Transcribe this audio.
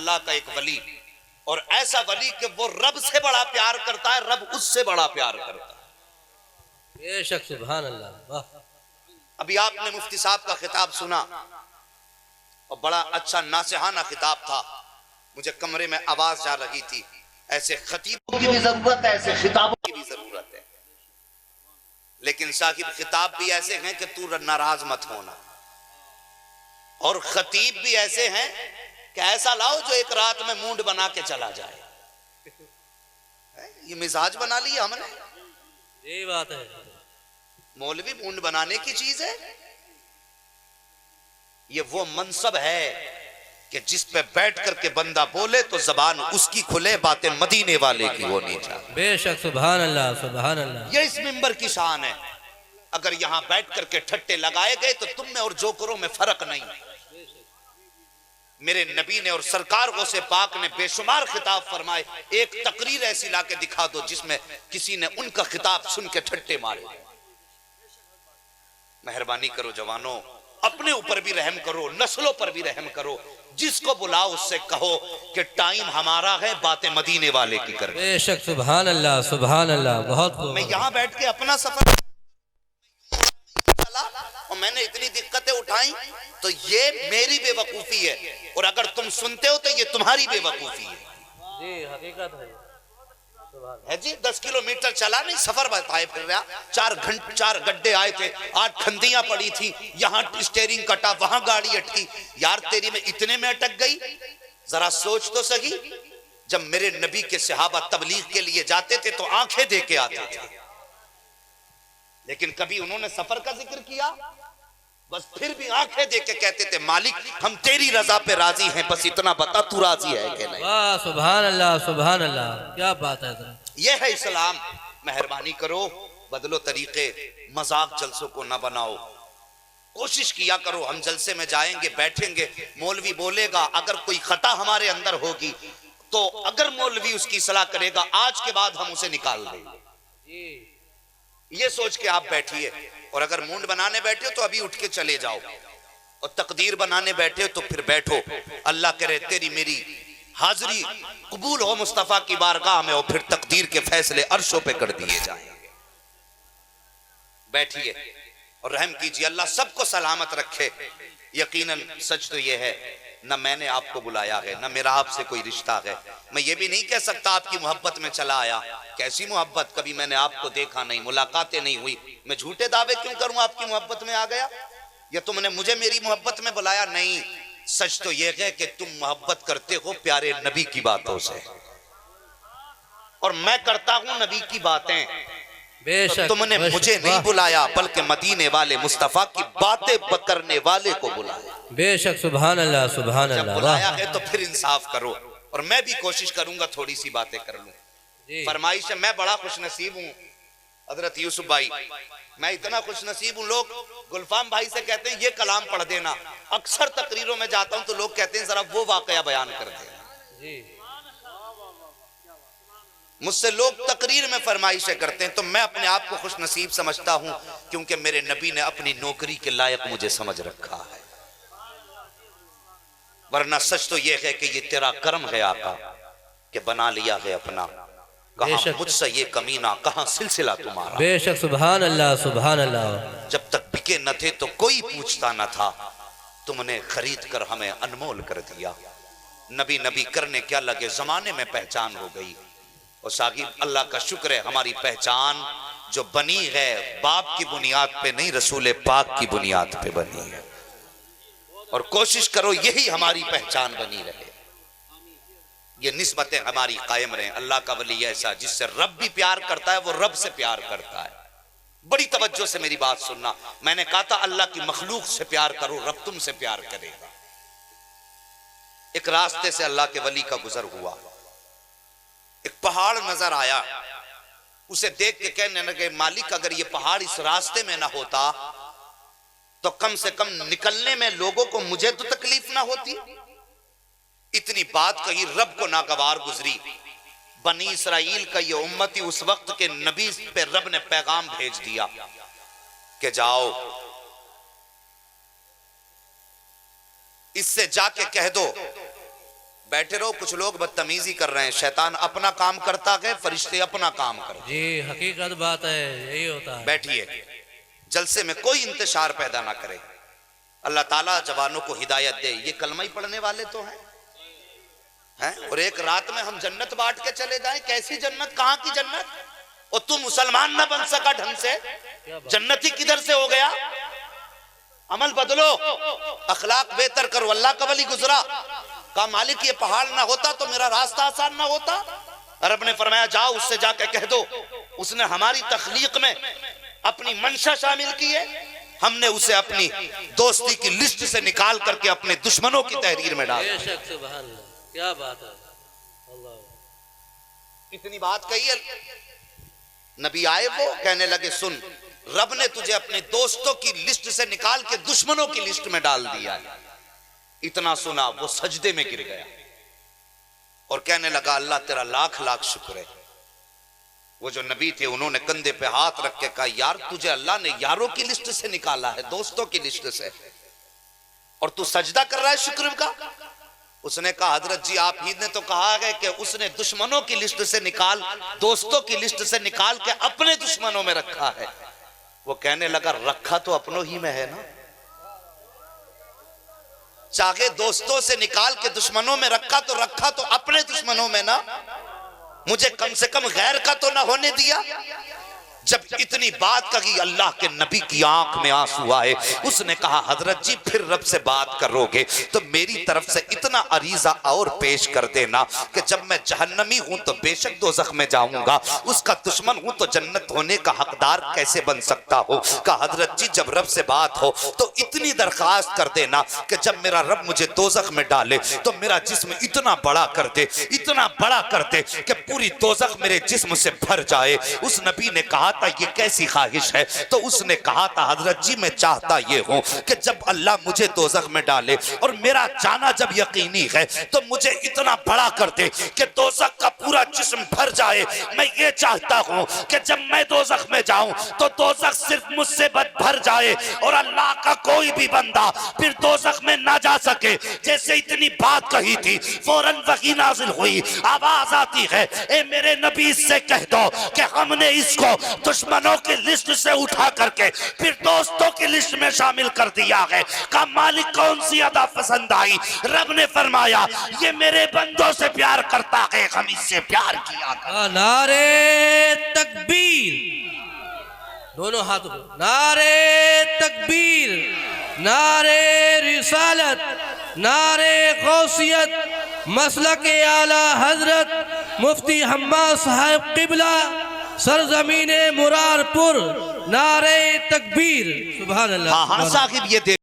अल्लाह का एक वली, और ऐसा वली कि वो रब से बड़ा प्यार करता है, रब उससे बड़ा प्यार करता है। बेशक सुभान अल्लाह। वाह। अभी आपने मुफ्ती साहब का खिताब सुना और बड़ा अच्छा नासिहाना खिताब था। मुझे कमरे में आवाज जा रही थी। ऐसे खतीबों की भी जरूरत है, ऐसे खिताबों की भी जरूरत है, लेकिन साहिब खिताब भी ऐसे हैं कि तू नाराज मत होना, और खतीब भी ऐसे हैं कि ऐसा लाओ जो एक रात में मूड बना के चला जाए। ये मिजाज बना लिया हमने। यही बात है। मौलवी मूड बनाने की चीज है। ये वो मनसब है कि जिस पे बैठ करके बंदा बोले तो जबान उसकी खुले, बातें मदीने वाले की होनी चाहिए। बेशक सुभान अल्लाह सुभान अल्लाह। ये इस मिंबर की शान है। अगर यहां बैठ करके ठट्टे लगाए गए तो तुम में और जोकरों में फर्क नहीं। मेरे नबी ने और सरकार गौसे पाक ने बेशुमार खिताब फरमाए। एक तकरीर ऐसी लाके दिखा दो जिसमें किसी ने उनका खिताब सुन के ठट्टे मारे। मेहरबानी करो जवानों, अपने ऊपर भी रहम करो, नस्लों पर भी रहम करो। जिसको बुलाओ उससे कहो कि टाइम हमारा है, बातें मदीने वाले की कर। बेशक सुभान अल्लाह सुभान अल्लाह। बहुत मैं यहां बैठ के अपना सफर चला और मैंने इतनी दिक्कतें उठाई, तो ये मेरी बेवकूफी है, और अगर तुम सुनते हो तो ये तुम्हारी बेवकूफी है। जी हकीकत है जी। 10 किलोमीटर चला नहीं, सफर बताए फिर रहा। 4 गड्ढे आए थे, 8 खंदियां पड़ी थी, यहाँ स्टेयरिंग कटा, वहां गाड़ी अटकी। यार तेरी में इतने में अटक गई, जरा सोच तो सही। जब मेरे नबी के सहाबा तबलीग के लिए जाते थे तो आंखें दे के आते थे, लेकिन कभी उन्होंने सफर का जिक्र किया? बस फिर भी आंखें दे के कहते थे मालिक हम तेरी रजा पे राजी हैं, बस इतना बता तू राजी है कि नहीं। वाह सुभान अल्लाह सुभान अल्लाह। क्या बात है। यह है इस्लाम। मेहरबानी करो, बदलो तरीके, मजाक जलसों को ना बनाओ। कोशिश किया करो, हम जलसे में जाएंगे, बैठेंगे, मौलवी बोलेगा, अगर कोई खता हमारे अंदर होगी तो अगर मौलवी उसकी सलाह करेगा आज के बाद हम उसे निकाल देंगे। ये सोच के आप बैठिए, और अगर मूड बनाने बैठे हो तो अभी उठ के चले जाओ, और तकदीर बनाने बैठे हो तो फिर बैठो। अल्लाह करे तेरी मेरी हाजिरी कबूल हो मुस्तफा की बारगाह में, और फिर तकदीर के फैसले अर्शों पे कर दिए जाएंगे। बैठिए और रहम कीजिए, अल्लाह सबको सलामत रखे। यकीनन सच तो यह है, न मैंने आपको बुलाया है, न मेरा आपसे कोई रिश्ता है। मैं ये भी नहीं कह सकता आपकी मोहब्बत में चला आया। कैसी मोहब्बत, कभी मैंने आपको देखा नहीं, मुलाकातें नहीं हुई, मैं झूठे दावे क्यों करूं आपकी मोहब्बत में आ गया? या तुमने मुझे मेरी मोहब्बत में बुलाया? नहीं, सच तो यह है कि तुम मोहब्बत करते हो प्यारे नबी की बातों से, और मैं करता हूं नबी की बातें। तो तुमने मुझे नहीं बुलाया, बल्कि मदीने वाले मुस्तफा की बातें करने वाले को बुलाया। बेशक सुभान अल्लाह सुभान अल्लाह। जब बुलाया है तो फिर इंसाफ करो, और मैं भी कोशिश करूंगा थोड़ी सी बातें कर लूं। फरमाइश है, मैं बड़ा खुश नसीब हूँ हजरत यूसुफ भाई, मैं इतना खुश नसीब हूँ। लोग गुलफाम भाई से कहते हैं ये कलाम पढ़ देना। अक्सर तकरीरों में जाता हूं तो लोग कहते हैं जरा वो वाकया बयान कर देना। मुझसे लोग तकरीर में फरमाइशें करते हैं, तो मैं अपने आप को खुश नसीब समझता हूं, क्योंकि मेरे नबी ने अपनी नौकरी के लायक मुझे समझ रखा है। वरना सच तो यह है कि ये तेरा कर्म है आका कि बना लिया है अपना। कहां मुझसे ये कमीना, कहां सिलसिला तुम्हारा। बेशक सुभान अल्लाह सुभान अल्लाह। जब तक बिके न थे तो कोई पूछता न था, तुमने खरीद कर हमें अनमोल कर दिया। नबी नबी करने क्या लगे, जमाने में पहचान हो गई। और साहिब अल्लाह का शुक्र है, हमारी पहचान जो बनी है बाप की बुनियाद पे नहीं, रसूल पाक की बुनियाद पे बनी है। और कोशिश करो यही हमारी पहचान बनी रहे, ये निस्बतें हमारी कायम रहे। अल्लाह का वली ऐसा जिससे रब भी प्यार करता है, वो रब से प्यार करता है। बड़ी तवज्जो से मेरी बात सुनना। मैंने कहा था अल्लाह की मखलूक से प्यार करो, रब तुमसे प्यार करेगा। एक रास्ते से अल्लाह के वली का गुजर हुआ, एक पहाड़ नजर आया। उसे देख के कहने लगे मालिक अगर ये पहाड़ इस रास्ते में ना होता तो कम से कम निकलने में लोगों को मुझे तो तकलीफ ना होती। इतनी बात कही, रब को नागवार गुजरी। बनी इसराइल का ये उम्मती उस वक्त के नबी पे रब ने पैगाम भेज दिया कि जाओ इससे जाके कह दो बैठे रहो। कुछ लोग बदतमीजी कर रहे हैं। शैतान अपना काम करता है, फरिश्ते अपना काम करते। जी हकीकत बात है, यही होता है। बैठिए, जलसे में कोई इंतशार पैदा ना करे। अल्लाह ताला जवानों को हिदायत दे। ये कलमा ही पढ़ने वाले तो हैं? और एक रात में हम जन्नत बांट के चले जाएं। कैसी जन्नत, कहां की जन्नत? और तू मुसलमान ना बन सका ढंग से, जन्नती किधर से हो गया? अमल बदलो, अखलाक बेहतर करो। अल्लाह का वली गुजरा, कहा मालिक ये पहाड़ ना होता तो मेरा रास्ता आसान ना होता। रब ने फरमाया जाओ उससे जाके कह दो, उसने हमारी तख्लीक में अपनी मंशा शामिल की है, हमने उसे अपनी दोस्ती की लिस्ट से निकाल करके अपने दुश्मनों की तहरीर में डाल। बेशक सुभान अल्लाह, क्या बात है। अल्लाह, इतनी बात कही है। नबी आए, वो कहने लगे सुन, रब ने तुझे अपने दोस्तों की लिस्ट से निकाल के दुश्मनों की लिस्ट में डाल दिया है। इतना सुना वो सजदे में गिर गया और कहने लगा अल्लाह तेरा लाख लाख शुक्र है। वो जो नबी थे उन्होंने कंधे पे हाथ रख के कहा यार तुझे अल्लाह ने यारों की लिस्ट से निकाला है, दोस्तों की लिस्ट से, और तू सजदा कर रहा है शुक्र का। उसने कहा हजरत जी आप ही ने तो कहा है कि उसने दुश्मनों की लिस्ट से निकाल, दोस्तों की लिस्ट से निकाल के अपने दुश्मनों में रखा है। वो कहने लगा रखा तो अपनों ही में है ना, चाहे दोस्तों से निकाल के दुश्मनों में रखा तो अपने दुश्मनों में ना, मुझे कम से कम गैर का तो ना होने दिया। जब इतनी बात कही अल्लाह के नबी की आंख में आंसू आए। उसने कहा हजरत जी फिर रब से बात करोगे तो मेरी तरफ से इतना अरीजा और पेश कर देना कि जब मैं जहन्नमी हूं तो बेशक दोज़ख में जाऊंगा, उसका दुश्मन हूं तो जन्नत होने का हकदार कैसे बन सकता हो। कहा हजरत जी जब रब से बात हो तो इतनी दरखास्त कर देना कि जब मेरा रब मुझे दोज़ख में डाले तो मेरा जिस्म इतना बड़ा कर दे, इतना बड़ा कर दे कि पूरी दोज़ख मेरे जिस्म से भर जाए। उस नबी ने कहा था ये कैसी ख्वाहिश है, तो उसने कहा था हजरत जी मैं चाहता ये हूं कि जब अल्लाह मुझे दोज़ख में डाले और मेरा जाना जब यकीनी है तो मुझे इतना बड़ा कर दे कि दोज़ख का पूरा जिस्म भर जाए। मैं ये चाहता हूं कि जब मैं दोज़ख में जाऊं तो दोज़ख सिर्फ मुझसे भर जाए और अल्लाह का कोई भी बंदा फिर दोज़ख में ना जा सके। जैसे इतनी बात कही थी फौरन वही नाज़िल हुई, आवाज आती है ए मेरे नबी से कह दो कि हमने इसको दुश्मनों की लिस्ट से उठा करके फिर दोस्तों की लिस्ट में शामिल कर दिया है। का मालिक कौन सी अदा पसंद आई? रब ने फरमाया ये मेरे बंदों से प्यार करता है, हम इससे प्यार किया। नारे तकबीर, दोनों हाथ ऊपर, नारे तकबीर, नारे रिसालत, नारे गौसियत, मसलक आला हजरत मुफ्ती हम्माद साहब किबला सरजमीने मुरारपुर, नारे तकबीर। सुभान अल्लाह। हाँ साहिब ये